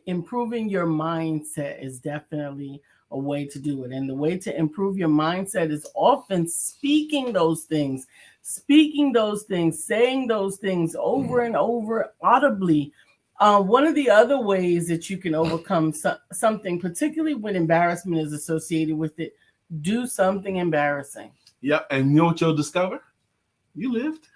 Improving your mindset is definitely a way to do it. And the way to improve your mindset is often speaking those things, saying those things over and over audibly. One of the other ways that you can overcome something, particularly when embarrassment is associated with it, do something embarrassing. Yep. And you know what you'll discover? You lived.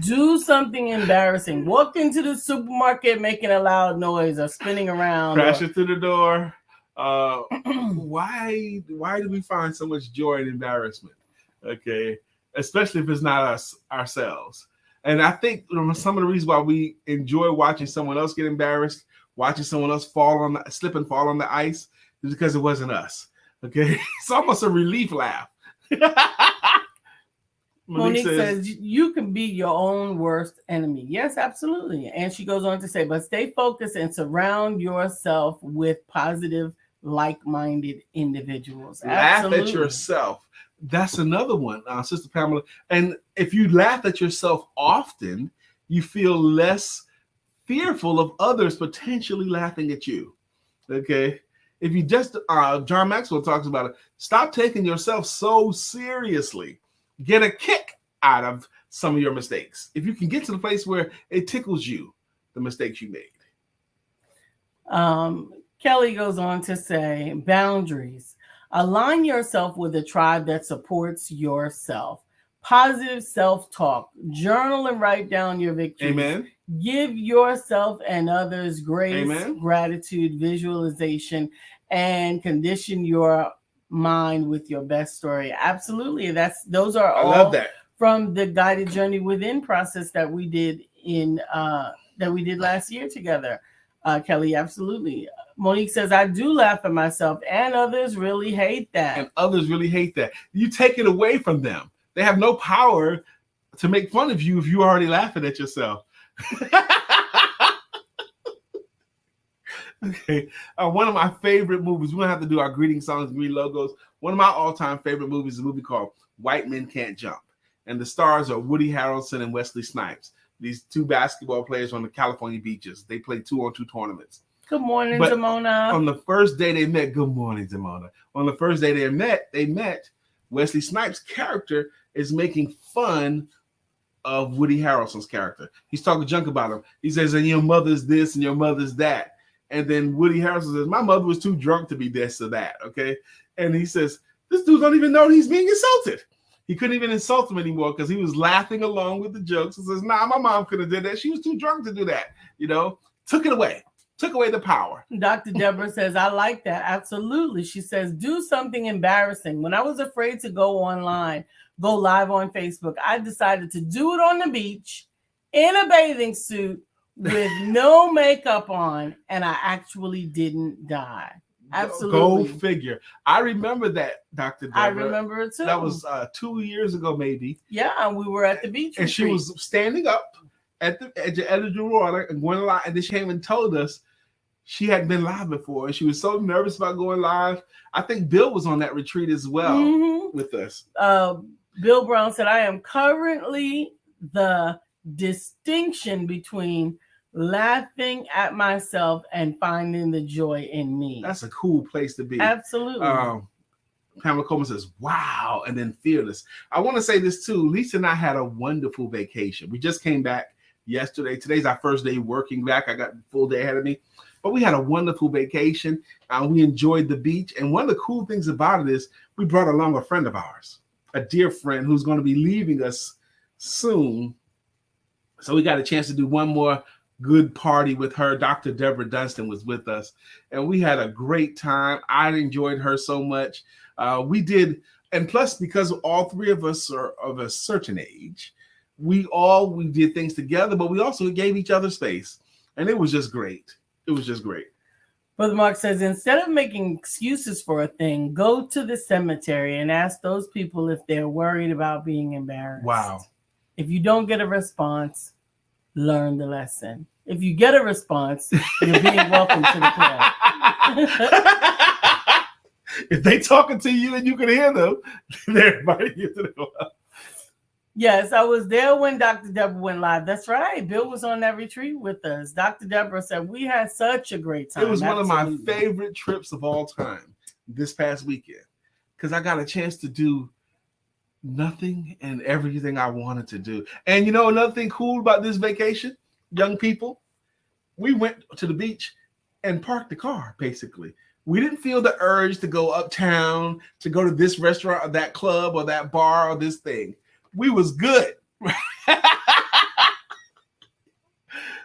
Do something embarrassing. Walk into the supermarket making a loud noise or spinning around. Crashing through the door. Why do we find so much joy in embarrassment? Okay. Especially if it's not us ourselves. And I think some of the reasons why we enjoy watching someone else get embarrassed, watching someone else slip and fall on the ice, is because it wasn't us. Okay. It's almost a relief laugh. Monique says you can be your own worst enemy. Yes, absolutely. And she goes on to say, but stay focused and surround yourself with positive, like-minded individuals. Laugh at yourself. That's another one, Sister Pamela. And if you laugh at yourself often, you feel less fearful of others potentially laughing at you. Okay. If you just, John Maxwell talks about it, stop taking yourself so seriously. Get a kick out of some of your mistakes. If you can get to the place where it tickles you, the mistakes you made. Kelly goes on to say, boundaries. Align yourself with a tribe that supports yourself. Positive self-talk. Journal and write down your victories. Amen. Give yourself and others grace, Amen. Gratitude, visualization, and condition your mind with your best story. Absolutely. Those are all love that. From the guided journey within process that we did last year together. Kelly, absolutely. Monique says, I do laugh at myself, and others really hate that. You take it away from them. They have no power to make fun of you if you're already laughing at yourself. Okay. One of my favorite movies, we don't have to do our greeting songs, greeting logos. One of my all-time favorite movies is a movie called White Men Can't Jump. And the stars are Woody Harrelson and Wesley Snipes. These two basketball players on the California beaches. They play 2-on-2 tournaments. Good morning, But Damona. on the first day they met, good morning, Damona. On the first day they met, Wesley Snipes' character is making fun of Woody Harrelson's character. He's talking junk about him. He says, and your mother's this and your mother's that. And then Woody Harrelson says, my mother was too drunk to be this or that, okay? And he says, this dude don't even know he's being insulted. He couldn't even insult him anymore because he was laughing along with the jokes. He says, nah, my mom could have did that. She was too drunk to do that, Took it away. Took away the power. Dr. Deborah says, I like that. Absolutely. She says, do something embarrassing. When I was afraid to go live on Facebook, I decided to do it on the beach in a bathing suit with no makeup on, and I actually didn't die. Absolutely. Go figure. I remember that, Dr. Deborah. I remember it too. That was 2 years ago, maybe. Yeah, and we were at the beach. And she was standing up at the edge of the water and going live, and then she came and told us she hadn't been live before, and she was so nervous about going live. I think Bill was on that retreat as well with us. Bill Brown said, I am currently the distinction between laughing at myself and finding the joy in me. That's a cool place to be. Absolutely. Pamela Coleman says, wow, and then fearless. I want to say this too. Lisa and I had a wonderful vacation. We just came back yesterday. Today's our first day working back. I got a full day ahead of me. But we had a wonderful vacation. We enjoyed the beach. And one of the cool things about it is we brought along a friend of ours, a dear friend who's going to be leaving us soon. So we got a chance to do one more good party with her. Dr. Deborah Dunstan was with us, and we had a great time. I enjoyed her so much. We did, and plus, because all three of us are of a certain age, we did things together, but we also gave each other space, and it was just great. It was just great. Brother Mark says, instead of making excuses for a thing, go to the cemetery and ask those people if they're worried about being embarrassed. Wow. If you don't get a response, learn the lesson. If you get a response, you're being welcome to the club. If they talking to you and you can hear them, they're inviting you to the club. Yes, I was there when Dr. Deborah went live. That's right. Bill was on that retreat with us. Dr. Deborah said, we had such a great time. It was one of my favorite trips of all time this past weekend because I got a chance to do nothing and everything I wanted to do. And another thing cool about this vacation, young people, we went to the beach and parked the car, basically. We didn't feel the urge to go uptown, to go to this restaurant or that club or that bar or this thing. We was good.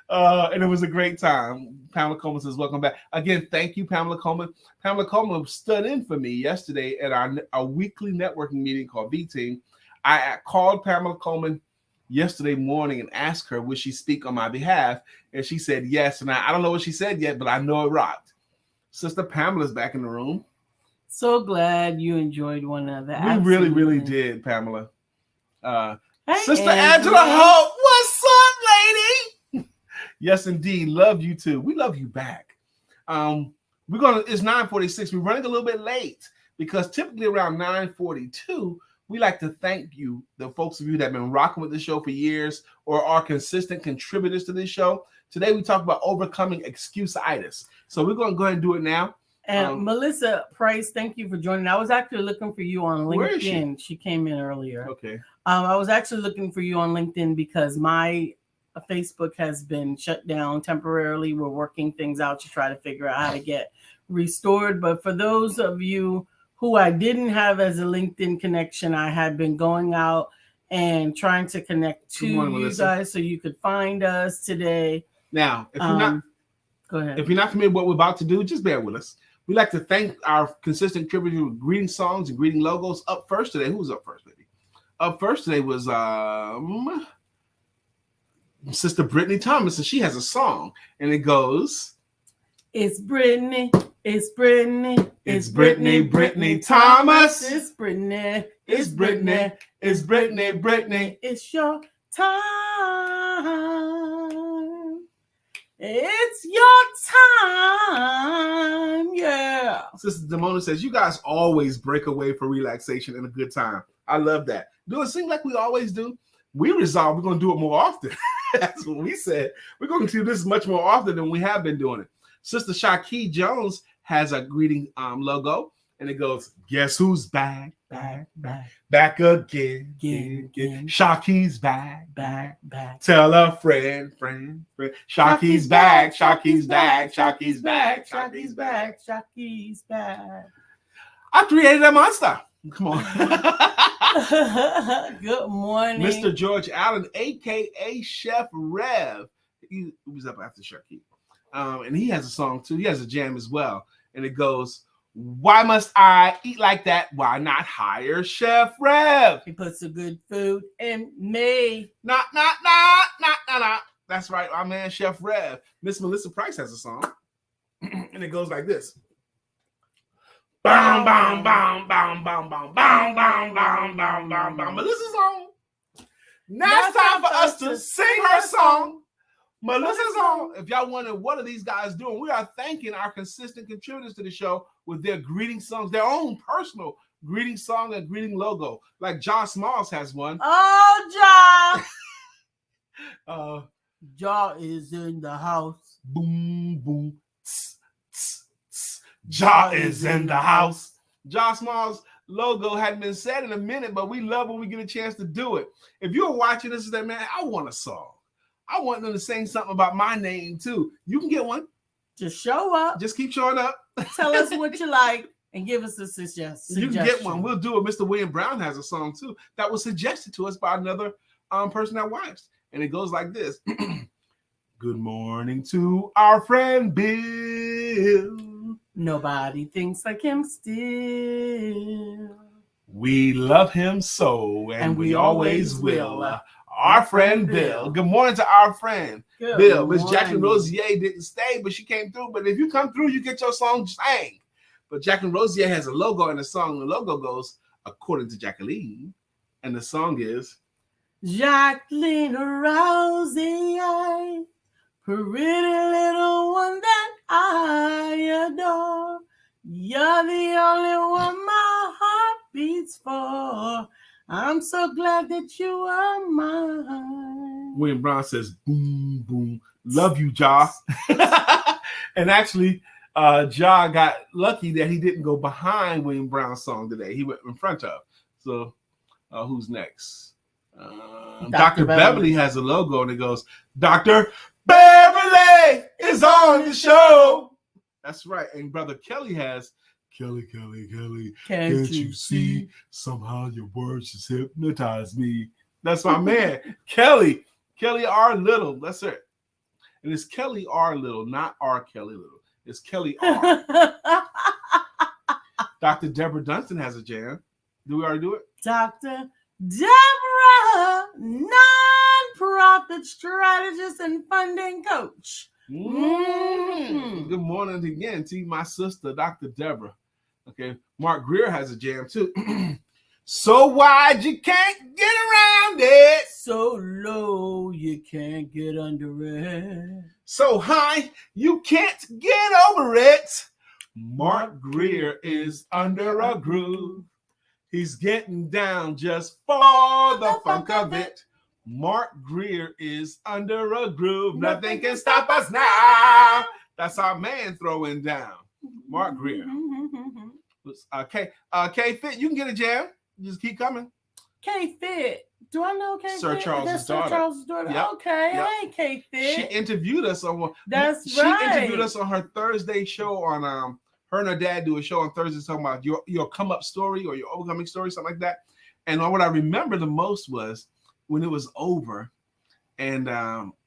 And it was a great time. Pamela Coleman says, welcome back. Again, thank you, Pamela Coleman. Pamela Coleman stood in for me yesterday at our weekly networking meeting called V-Team. I called Pamela Coleman yesterday morning and asked her, would she speak on my behalf? And she said yes. And I don't know what she said yet, but I know it rocked. Sister Pamela's back in the room. So glad you enjoyed one another. We really, really did, Pamela. Hey, Sister Angela Hope, what's up, lady? Yes, indeed. Love you too. We love you back. It's 9:46. We're running a little bit late because typically around 9:42, we like to thank you, the folks of you that have been rocking with the show for years or are consistent contributors to this show. Today, we talk about overcoming excuse-itis. So we're going to go ahead and do it now. And Melissa Price, thank you for joining. I was actually looking for you on LinkedIn. Where is she? She came in earlier. Okay. I was actually looking for you on LinkedIn because my Facebook has been shut down temporarily. We're working things out to try to figure out how to get restored. But for those of you who I didn't have as a LinkedIn connection, I had been going out and trying to connect to you guys so you could find us today. Now, if you're not, go ahead. If you're not familiar with what we're about to do, just bear with us. We like to thank our consistent contributors with greeting songs and greeting logos. Up first today, who's up first, baby? Up first today was Sister Brittany Thomas, and she has a song, and it goes, "It's Brittany, it's Brittany, it's Brittany, Brittany Thomas. It's Brittany, It's Brittany, it's Brittany, Brittany. It's your time. It's your time, yeah." Sister Demona says, you guys always break away for relaxation and a good time. I love that. Do it seem like we always do? We resolved we're going to do it more often. That's what we said. We're going to do this much more often than we have been doing it. Sister Shaki Jones has a greeting logo, and it goes, guess who's back again. Shaki's back. Tell a friend. Shaki's back. I created a monster. Come on. Good morning. Mr. George Allen, a.k.a. Chef Rev. He was up after Shaki. And he has a song, too. He has a jam as well. And it goes, why must I eat like that? Why not hire Chef Rev? He puts the good food in me. Nah. That's right, our man Chef Rev. Miss Melissa Price has a song. And it goes like this. Bam, bam, bam, bam, bam, bam, bam, bam, bam, bam, bam, bam. Melissa's song. Now it's time for us to sing her song. Melissa's song. If y'all wonder what are these guys doing, we are thanking our consistent contributors to the show with their greeting songs, their own personal greeting song and greeting logo. Like John Smalls has one. Oh, John. John is in the house. Boom, boom. Tss, tss, tss. John is in the house. John Smalls' logo hadn't been said in a minute, but we love when we get a chance to do it. If you're watching this and say, man, I want a song. I want them to sing something about my name too. You can get one. Just show up. Just keep showing up. Tell us what you like and give us a suggestion. You can get one. We'll do it. Mr. William Brown has a song too that was suggested to us by another person that watched. And it goes like this. Good morning to our friend Bill. Nobody thinks like him still. We love him so, and we always will. Our friend Bill. Good morning to our friend Bill. Miss Jacqueline Rosier didn't stay, but she came through. But if you come through, you get your song sang. But Jacqueline Rosier has a logo in the song. The logo goes, according to Jacqueline. And the song is Jacqueline Rosier, pretty little one that I adore. You're the only one my heart beats for. I'm so glad that you are mine. William Brown says, boom, boom. Love you, Ja. And actually, Ja got lucky that he didn't go behind William Brown's song today. He went in front of. So who's next? Dr. Beverly has a logo and it goes, Dr. Beverly is on the show. That's right. And Brother Kelly has Kelly. Can't you see? Somehow your words just hypnotize me. That's my man. Kelly R. Little. That's it. And it's Kelly R. Little, not R. Kelly Little. It's Kelly R. Dr. Deborah Dunstan has a jam. Do we already do it? Dr. Deborah, non-profit strategist and funding coach. Mm-hmm. Good morning again to my sister, Dr. Deborah. Okay, Mark Greer has a jam too. So wide you can't get around it. So low you can't get under it. So high you can't get over it. Mark Greer is under a groove. He's getting down just for the funk of it. Mark Greer is under a groove. Nothing can stop us now. That's our man throwing down. Mark Greer. K-Fit, you can get a jam. Just keep coming. K-Fit. Do I know K-Fit? Sir Charles's daughter. Sir Charles's daughter. Yep. Okay. Yep. Hey, K-Fit. She interviewed us on That's right. She interviewed us on her Thursday show on her and her dad do a show on Thursdays talking about your come up story or your overcoming story, something like that. And what I remember the most was when it was over and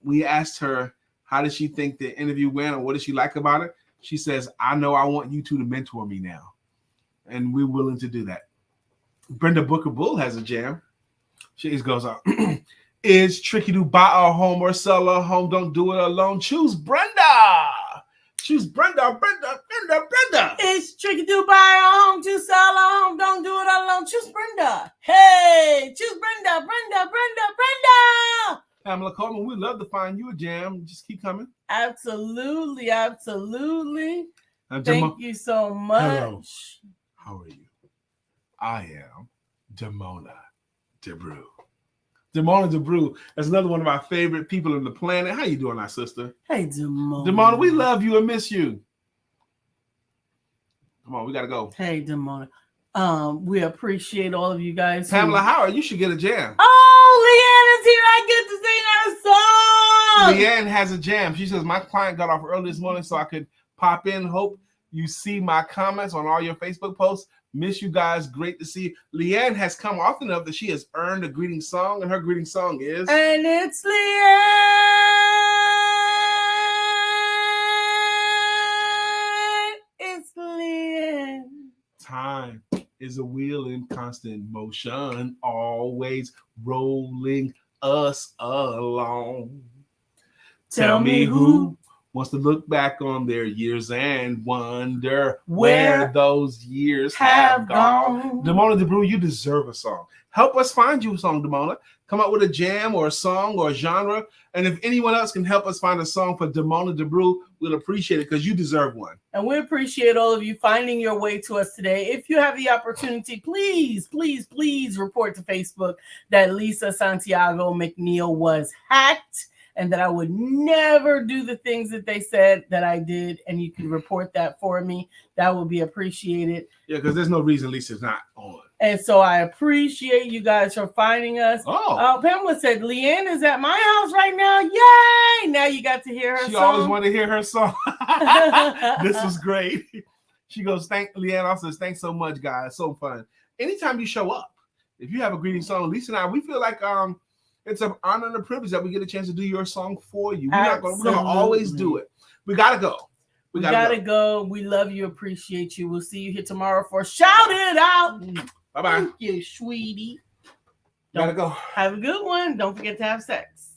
we asked her how did she think the interview went or what did she like about it. She says, I know I want you two to mentor me now. And we're willing to do that. Brenda Booker Bull has a jam. She goes on. It's tricky to buy a home or sell a home. Don't do it alone. Choose Brenda. Choose Brenda. It's tricky to buy a home, to sell a home. Don't do it alone. Choose Brenda. Hey, choose Brenda. Pamela Coleman, we'd love to find you a jam. Just keep coming. Absolutely. Thank you so much. Hello. How are you? I am Demona DeBrew. Demona DeBrew is another one of our favorite people on the planet. How you doing, our sister? Hey, Demona. Demona, we love you and miss you. Come on, we got to go. Hey, Demona. We appreciate all of you guys. Pamela Howard, you should get a jam. Oh, Leanne is here. I get to sing her song. Leanne has a jam. She says, my client got off early this morning so I could pop in. Hope you see my comments on all your Facebook posts. Miss you guys. Great to see you. Leanne has come often enough that she has earned a greeting song, and her greeting song is... And it's Leanne. It's Leanne. Time is a wheel in constant motion, always rolling us along. Tell me who wants to look back on their years and wonder where those years have gone. Demona DeBrew, you deserve a song. Help us find you a song, Demona. Come up with a jam or a song or a genre. And if anyone else can help us find a song for Demona DeBrew, we'll appreciate it because you deserve one. And we appreciate all of you finding your way to us today. If you have the opportunity, please, please, please report to Facebook that Lisa Santiago McNeill was hacked and that I would never do the things that they said that I did. And you can report that for me. That would be appreciated. Yeah, because there's no reason Lisa's not on. And so I appreciate you guys for finding us. Oh, Pamela said, Leanne is at my house right now. Yay! Now you got to hear her she song. always wanted to hear her song. This is great. She goes, Leanne also says, thanks so much, guys. So fun. Anytime you show up, if you have a greeting song, Lisa and I, we feel like it's an honor and a privilege that we get a chance to do your song for you. We're going to always do it. We got to go. We gotta go. We love you, appreciate you. We'll see you here tomorrow for Shout It Out. Bye-bye. Thank you, sweetie. Gotta go. Have a good one. Don't forget to have sex.